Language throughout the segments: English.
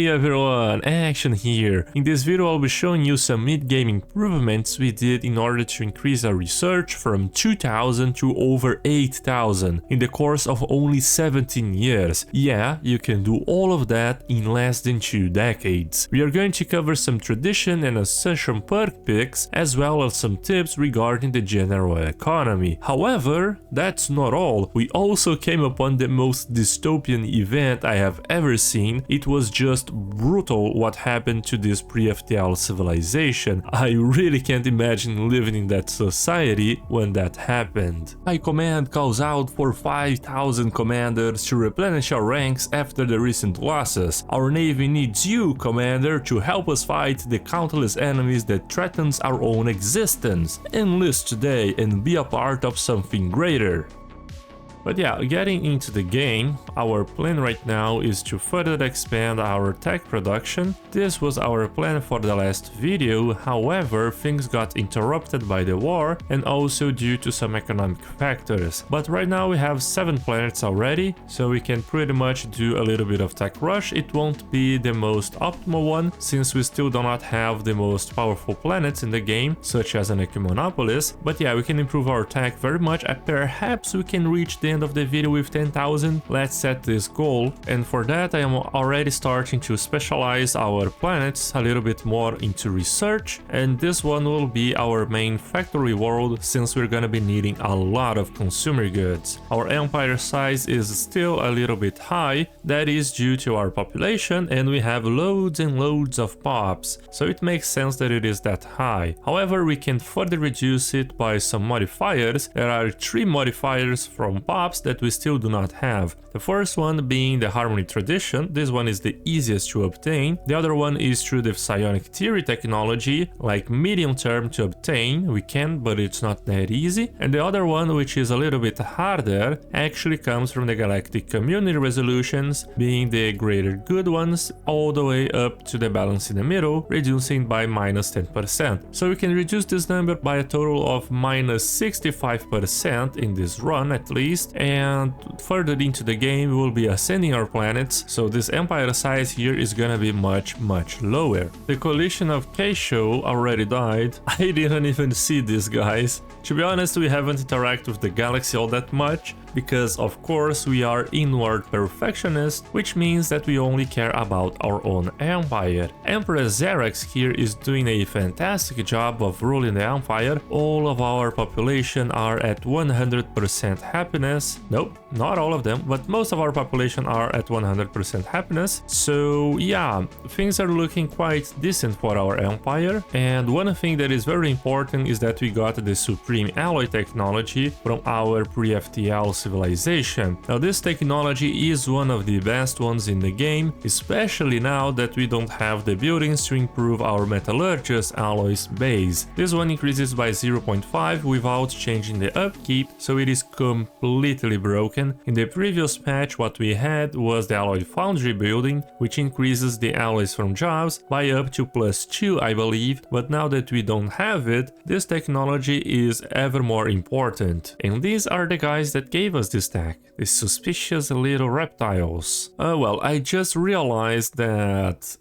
everyone, Action here. In this video I'll be showing you some mid-game improvements we did in order to increase our research from 2000 to over 8000 in the course of only 17 years. Yeah, you can do all of that in less than 2 decades. We are going to cover some tradition and ascension perk picks as well as some tips regarding the general economy. However, that's not all. We also came upon the most dystopian event I have ever seen. It was just brutal what happened to this Pre-FTL civilization. I really can't imagine living in that society when that happened. High Command calls out for 5000 commanders to replenish our ranks after the recent losses. Our navy needs you, Commander, to help us fight the countless enemies that threatens our own existence. Enlist today and be a part of something greater. But yeah, getting into the game, our plan right now is to further expand our tech production. This was our plan for the last video, however, things got interrupted by the war and also due to some economic factors. But right now we have 7 planets already, so we can pretty much do a little bit of tech rush. It won't be the most optimal one, since we still do not have the most powerful planets in the game, such as an Equimonopolis. But yeah, we can improve our tech very much, and perhaps we can reach the end of the video with 10,000. Let's set this goal, and for that I am already starting to specialize our planets a little bit more into research, and this one will be our main factory world since we're gonna be needing a lot of consumer goods. Our empire size is still a little bit high. That is due to our population, and we have loads and loads of pops, so it makes sense that it is that high. However, we can further reduce it by some modifiers. There are 3 modifiers from pops that we still do not have. The first one being the Harmony Tradition. This one is the easiest to obtain. The other one is through the psionic theory technology, like medium term to obtain. We can, but it's not that easy. And the other one, which is a little bit harder, actually comes from the galactic community resolutions, being the greater good ones, all the way up to the balance in the middle, reducing by minus 10%. So we can reduce this number by a total of minus 65% in this run at least. And further into the game we will be ascending our planets, so this empire size here is gonna be much lower. The coalition of Keisho already died. I didn't even see these guys. To be honest, we haven't interacted with the galaxy all that much, because of course we are inward perfectionists, which means that we only care about our own empire. Empress Xerax here is doing a fantastic job of ruling the empire. All of our population are at 100% happiness. Nope, not all of them, but most of our population are at 100% happiness. So yeah, things are looking quite decent for our empire. And one thing that is very important is that we got the Supreme Alloy technology from our Pre-FTL civilization. Now this technology is one of the best ones in the game, especially now that we don't have the buildings to improve our metallurgious alloys base. This one increases by 0.5 without changing the upkeep, so it is completely broken. In the previous patch what we had was the alloy foundry building, which increases the alloys from jobs by up to +2 I believe, but now that we don't have it, this technology is ever more important. And these are the guys that gave us this tech, these suspicious little reptiles. Well, I just realized that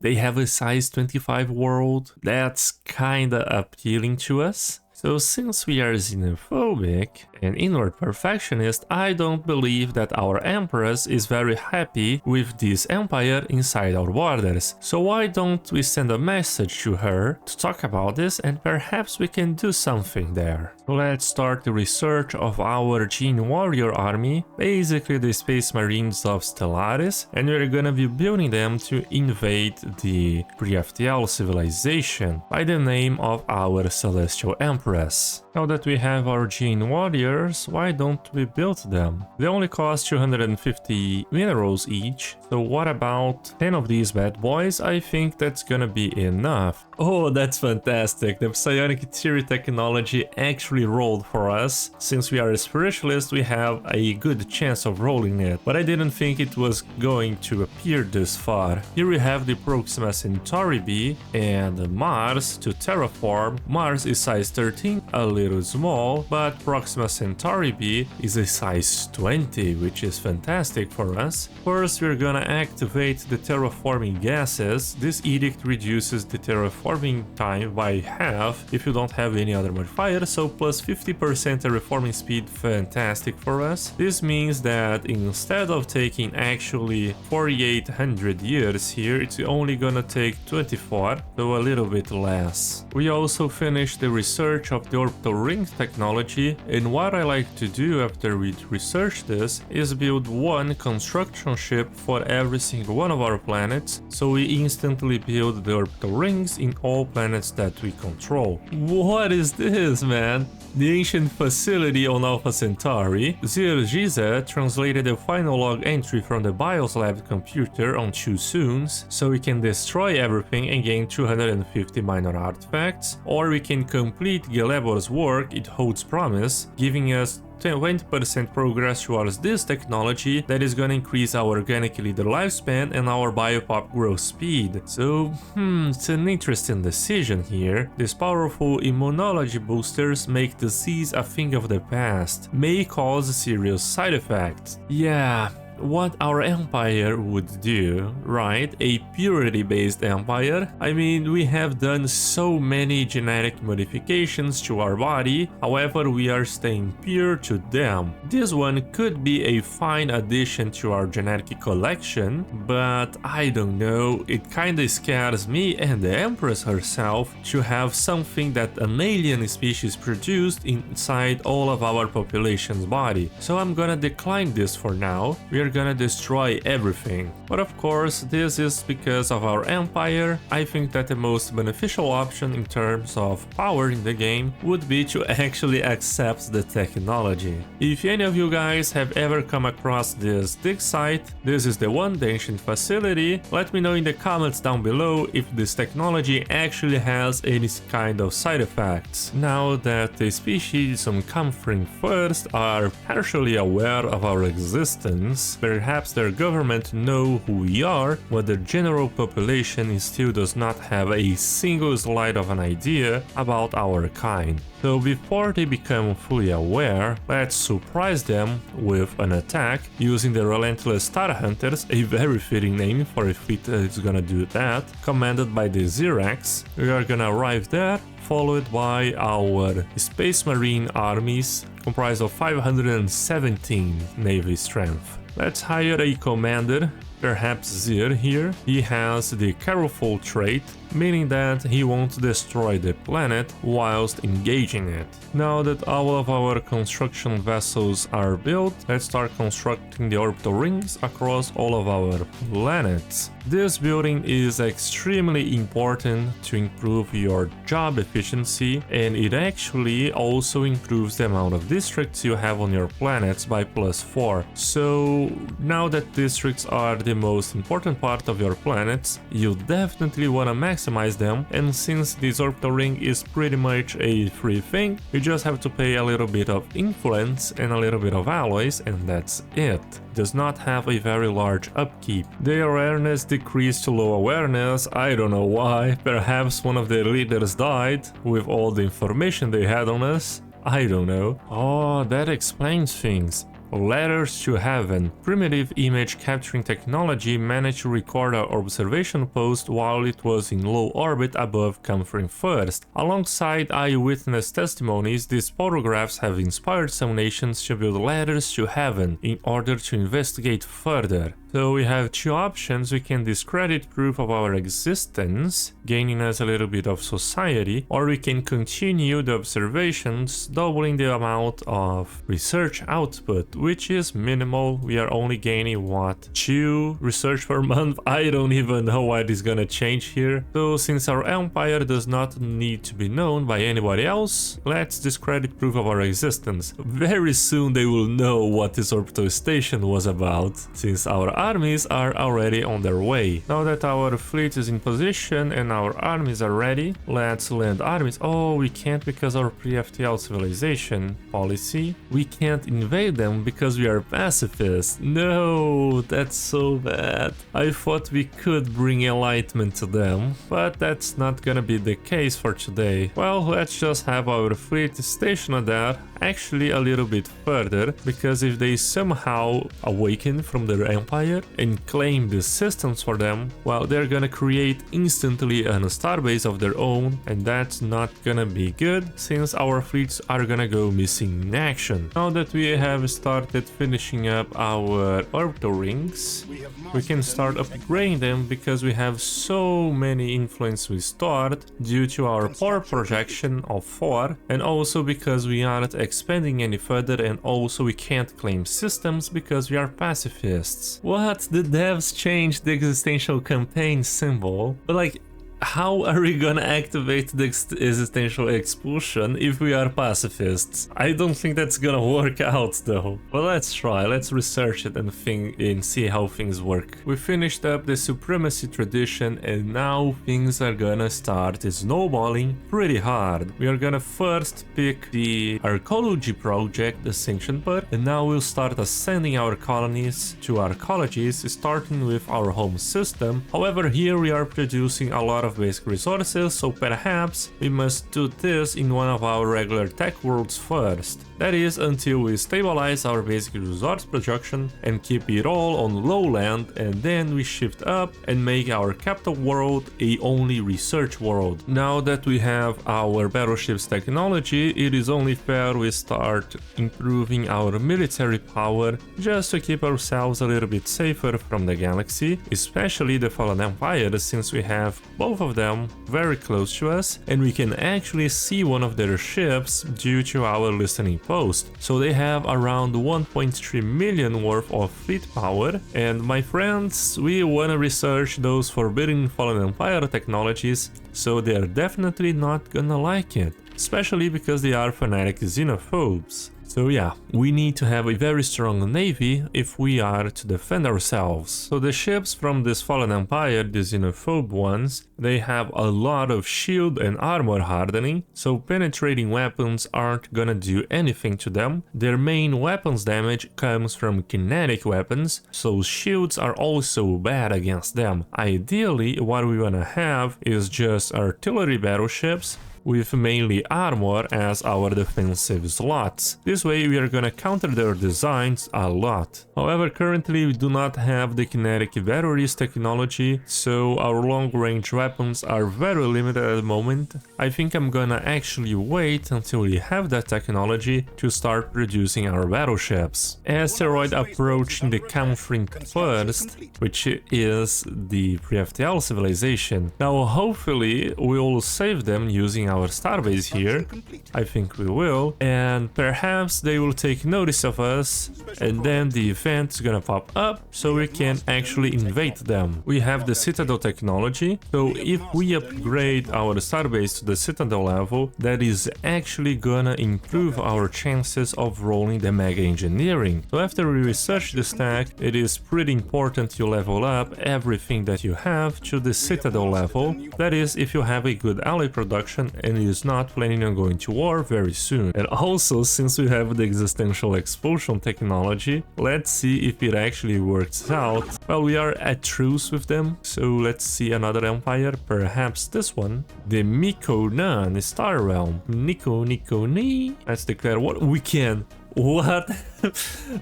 they have a size 25 world. That's kinda appealing to us. So since we are xenophobic and inward perfectionist, I don't believe that our Empress is very happy with this empire inside our borders. So why don't we send a message to her to talk about this, and perhaps we can do something there. Let's start the research of our Gene Warrior army, basically the Space Marines of Stellaris, and we're gonna be building them to invade the Pre-FTL civilization by the name of our Celestial Empress. Now that we have our Gene Warriors, why don't we build them? They only cost 250 minerals each, so what about 10 of these bad boys? I think that's gonna be enough. Oh, that's fantastic. The psionic theory technology actually rolled for us. Since we are a spiritualist, we have a good chance of rolling it, but I didn't think it was going to appear this far. Here we have the Proxima Centauri B and Mars to terraform. Mars is size 13, a little small, but Proxima Centauri Centauri be is a size 20, which is fantastic for us. First, we're gonna activate the terraforming gases. This edict reduces the terraforming time by half if you don't have any other modifier, so plus 50% terraforming speed, fantastic for us. This means that instead of taking actually 4800 years here, it's only gonna take 24, so a little bit less. We also finished the research of the orbital ring technology, and what I like to do after we research this is build one construction ship for every single one of our planets, so we instantly build the orbital rings in all planets that we control. What is this, man? The ancient facility on Alpha Centauri. Synergizes translated a final log entry from the BIOS lab computer on 2 Soons, so we can destroy everything and gain 250 minor artifacts, or we can complete Galebor's work, It Holds Promise, giving us 20% progress towards this technology that is gonna increase our organic leader lifespan and our biopop growth speed. So, it's an interesting decision here. These powerful immunology boosters make disease a thing of the past, may cause serious side effects. Yeah, what our empire would do, right? A purity-based empire. I mean, we have done so many genetic modifications to our body, however we are staying pure to them. This one could be a fine addition to our genetic collection, but I don't know, it kinda scares me and the Empress herself to have something that an alien species produced inside all of our population's body. So I'm gonna decline this for now. We are gonna destroy everything. But of course, this is because of our empire. I think that the most beneficial option in terms of power in the game would be to actually accept the technology. If any of you guys have ever come across this dig site, this is the one, the ancient facility. Let me know in the comments down below if this technology actually has any kind of side effects. Now that the species on Comfring First are partially aware of our existence, perhaps their government know who we are, but the general population still does not have a single slide of an idea about our kind. So before they become fully aware, let's surprise them with an attack using the Relentless Star Hunters, a very fitting name for a fleet that is gonna do that, commanded by the Xerax. We are gonna arrive there, followed by our Space Marine armies, comprised of 517 Navy strength. Let's hire a commander, perhaps Zir here. He has the Careful trait, meaning that he won't destroy the planet whilst engaging it. Now that all of our construction vessels are built, let's start constructing the orbital rings across all of our planets. This building is extremely important to improve your job efficiency, and it actually also improves the amount of districts you have on your planets by +4. So now that districts are the most important part of your planets, you definitely want to maximize them, and since this orbital ring is pretty much a free thing, you just have to pay a little bit of influence and a little bit of alloys, and that's it. Does not have a very large upkeep. Their awareness decreased to low awareness, I don't know why, perhaps one of their leaders died with all the information they had on us, I don't know. Oh, that explains things. Letters to Heaven. Primitive image capturing technology managed to record our observation post while it was in low orbit above Comfring First. Alongside eyewitness testimonies, these photographs have inspired some nations to build letters to heaven in order to investigate further. So we have two options. We can discredit proof of our existence, gaining us a little bit of society, or we can continue the observations, doubling the amount of research output, which is minimal. We are only gaining, what, 2 research per month? I don't even know what is gonna change here. So since our empire does not need to be known by anybody else, let's discredit proof of our existence. Very soon they will know what this orbital station was about, since our armies are already on their way. Now that our fleet is in position and our armies are ready, let's land armies. Oh, we can't because our Pre-FTL civilization policy. We can't invade them because we are pacifists. No, that's so bad. I thought we could bring enlightenment to them, but that's not gonna be the case for today. Well, let's just have our fleet stationed there, actually a little bit further, because if they somehow awaken from their empire and claim the systems for them, well, they're gonna create instantly a starbase of their own, and that's not gonna be good since our fleets are gonna go missing in action. Now that we have started finishing up our orbital rings, we can start upgrading them because we have so many influence we stored due to our power projection of 4, and also because we aren't expanding any further, and also we can't claim systems because we are pacifists. What? The devs changed the existential campaign symbol? But like, how are we gonna activate the existential expulsion if we are pacifists? I don't think that's gonna work out though. But let's try, let's research it and see how things work. We finished up the supremacy tradition, and now things are gonna start snowballing pretty hard. We are gonna first pick the archaeology project, the sanctioned part, and now we'll start ascending our colonies to archaeologies, starting with our home system. However, here we are producing a lot of basic resources, so perhaps we must do this in one of our regular tech worlds first. That is, until we stabilize our basic resource production and keep it all on low land, and then we shift up and make our capital world a only research world. Now that we have our battleships technology, it is only fair we start improving our military power just to keep ourselves a little bit safer from the galaxy, especially the Fallen Empire, since we have both of them very close to us and we can actually see one of their ships due to our listening post. So they have around 1.3 million worth of fleet power, and my friends, we wanna research those forbidden Fallen Empire technologies, so they're definitely not gonna like it, especially because they are fanatic xenophobes. So yeah, we need to have a very strong navy if we are to defend ourselves. So the ships from this Fallen Empire, the xenophobe ones, they have a lot of shield and armor hardening, so penetrating weapons aren't gonna do anything to them. Their main weapons damage comes from kinetic weapons, so shields are also bad against them. Ideally, what we wanna have is just artillery battleships with mainly armor as our defensive slots. This way we are gonna counter their designs a lot. However, currently we do not have the kinetic batteries technology, so our long-range weapons are very limited at the moment. I think I'm gonna actually wait until we have that technology to start producing our battleships. Asteroid approaching the countering first, which is the Pre-FTL civilization. Now hopefully we'll save them using our starbase here. I think we will, and perhaps they will take notice of us, and then the event is gonna pop up so we can actually invade them. We have the Citadel technology, so if we upgrade our starbase to the Citadel level, that is actually gonna improve our chances of rolling the mega engineering. So after we research the stack, it is pretty important you level up everything that you have to the Citadel level. That is, if you have a good ally production and is not planning on going to war very soon. And also, since we have the existential expulsion technology, let's see if it actually works out. Well, we are at truce with them, so let's see another empire, perhaps this one. The Mikonan Star Realm. Niko Ni. Let's declare what we can. What?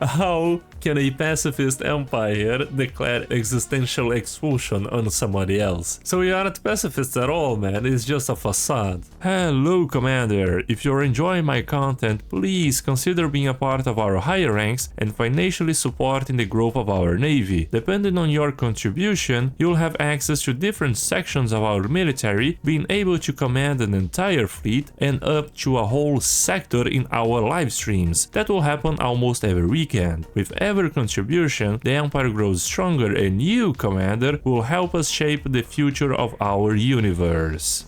How can a pacifist empire declare existential expulsion on somebody else? So we aren't pacifists at all, man, it's just a facade. Hello, Commander. If you're enjoying my content, please consider being a part of our higher ranks and financially supporting the growth of our navy. Depending on your contribution, you'll have access to different sections of our military, being able to command an entire fleet and up to a whole sector in our live streams. That will happen almost every weekend. With every contribution, the Empire grows stronger, and you, Commander, will help us shape the future of our universe.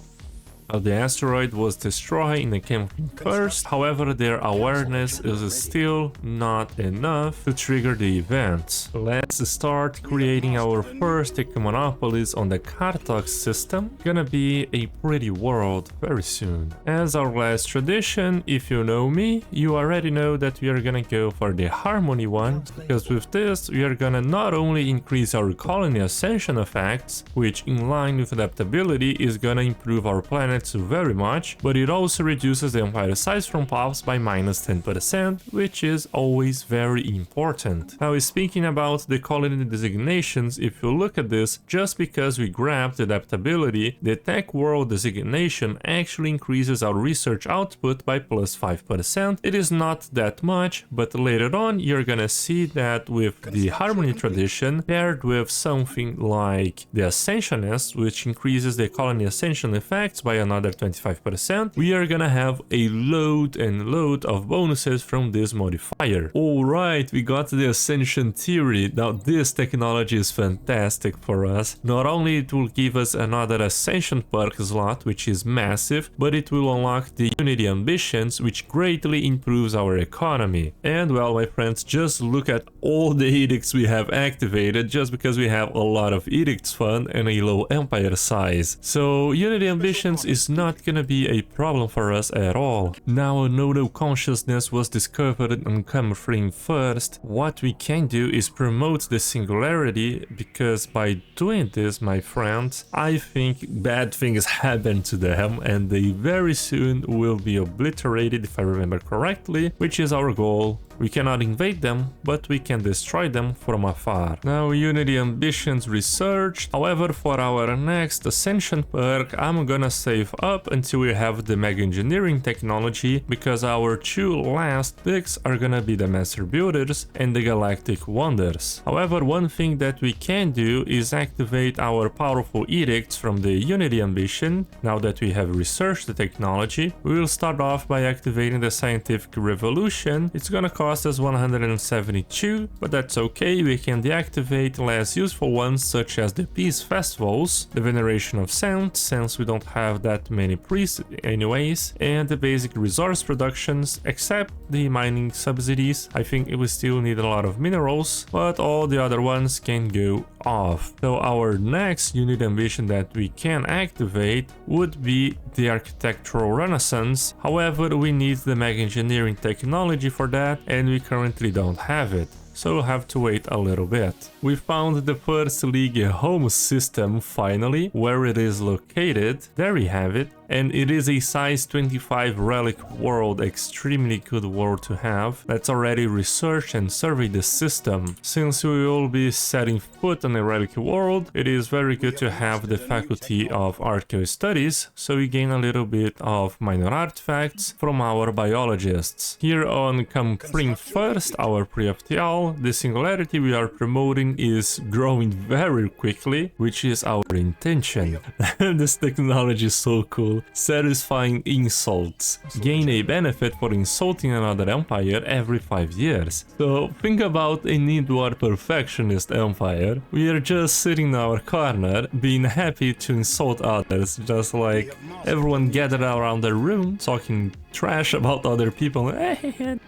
The asteroid was destroyed in the campaign first, however their awareness is still not enough to trigger the event. Let's start creating our first monopolies on the Kartok system. Gonna be a pretty world very soon. As our last tradition, if you know me, you already know that we are gonna go for the Harmony one, because with this we are gonna not only increase our colony ascension effects, which in line with adaptability is gonna improve our planet's affects you very much, but it also reduces the empire size from POPs by -10%, which is always very important. Now, speaking about the colony designations, if you look at this, just because we grabbed adaptability, the tech world designation actually increases our research output by +5%. It is not that much, but later on you're gonna see that with the harmony tradition paired with something like the ascensionist, which increases the colony ascension effects by another 25%, we are gonna have a load and load of bonuses from this modifier. Alright, we got the ascension theory. Now this technology is fantastic for us. Not only it will give us another ascension perk slot, which is massive, but it will unlock the unity ambitions, which greatly improves our economy. And well, my friends, just look at all the edicts we have activated just because we have a lot of edicts fund and a low empire size. So unity ambitions is not gonna be a problem for us at all. Now a nodal consciousness was discovered on Frame first. What we can do is promote the singularity, because by doing this, my friends, I think bad things happen to them and they very soon will be obliterated, if I remember correctly, which is our goal. We cannot invade them, but we can destroy them from afar. Now, Unity Ambitions researched. However, for our next Ascension perk, I'm gonna save up until we have the Mega Engineering technology, because our two last picks are gonna be the Master Builders and the Galactic Wonders. However, one thing that we can do is activate our powerful edicts from the Unity Ambition. Now that we have researched the technology, we will start off by activating the Scientific Revolution. It's gonna cost us 172, but that's okay, we can deactivate less useful ones such as the Peace Festivals, the Veneration of Saints, since we don't have that many priests anyways, and the basic resource productions, except the mining subsidies. I think we still need a lot of minerals, but all the other ones can go off. So our next unit ambition that we can activate would be the Architectural Renaissance. However, we need the Mega Engineering technology for that, and we currently don't have it. So we'll have to wait a little bit. We found the first League home system finally, where it is located. There we have it. And it is a size 25 relic world, extremely good world to have. Let's already research and survey the system. Since we will be setting foot on a relic world, it is very good to have the faculty of archaeology studies, so we gain a little bit of minor artifacts from our biologists. Here on Spring First, our Pre-FTL, the singularity we are promoting is growing very quickly, which is our intention. This technology is so cool. Satisfying insults. Gain a benefit for insulting another empire every 5 years. So think about a Nidwar perfectionist empire. We are just sitting in our corner, being happy to insult others, just like everyone gathered around the room, talking trash about other people.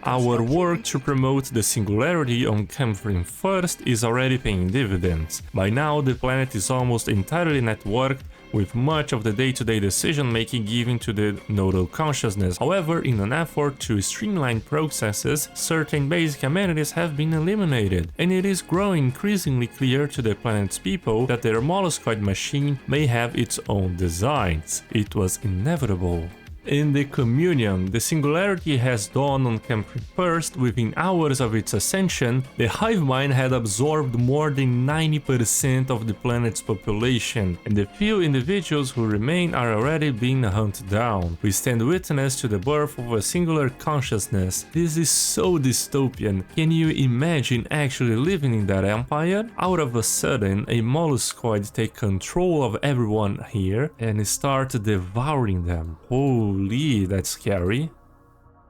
Our work to promote the singularity on Camphrin First is already paying dividends. By now, the planet is almost entirely networked, with much of the day-to-day decision-making given to the nodal consciousness. However, in an effort to streamline processes, certain basic amenities have been eliminated, and it is growing increasingly clear to the planet's people that their molluscoid machine may have its own designs. It was inevitable. In the Communion, the singularity has dawned on Camphrin First. Within hours of its ascension, the hive mind had absorbed more than 90% of the planet's population, and the few individuals who remain are already being hunted down. We stand witness to the birth of a singular consciousness. This is so dystopian. Can you imagine actually living in that empire? Out of a sudden, a molluscoid take control of everyone here and start devouring them. Holy, that's scary.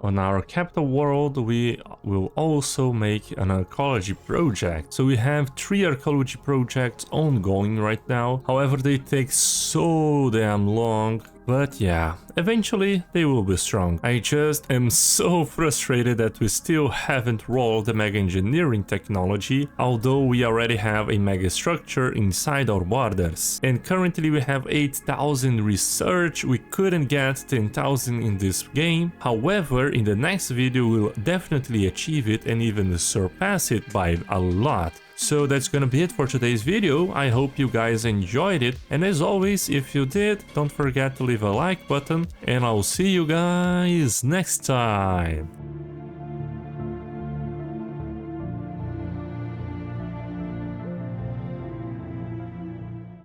On our capital world, we will also make an archaeology project. So we have 3 archaeology projects ongoing right now. However, they take so damn long. But yeah, eventually they will be strong. I just am so frustrated that we still haven't rolled the Mega Engineering technology, although we already have a mega structure inside our borders. And currently we have 8,000 research. We couldn't get 10,000 in this game. However, in the next video we'll definitely achieve it and even surpass it by a lot. So that's gonna be it for today's video. I hope you guys enjoyed it, and as always, if you did, don't forget to leave a like button, and I'll see you guys next time.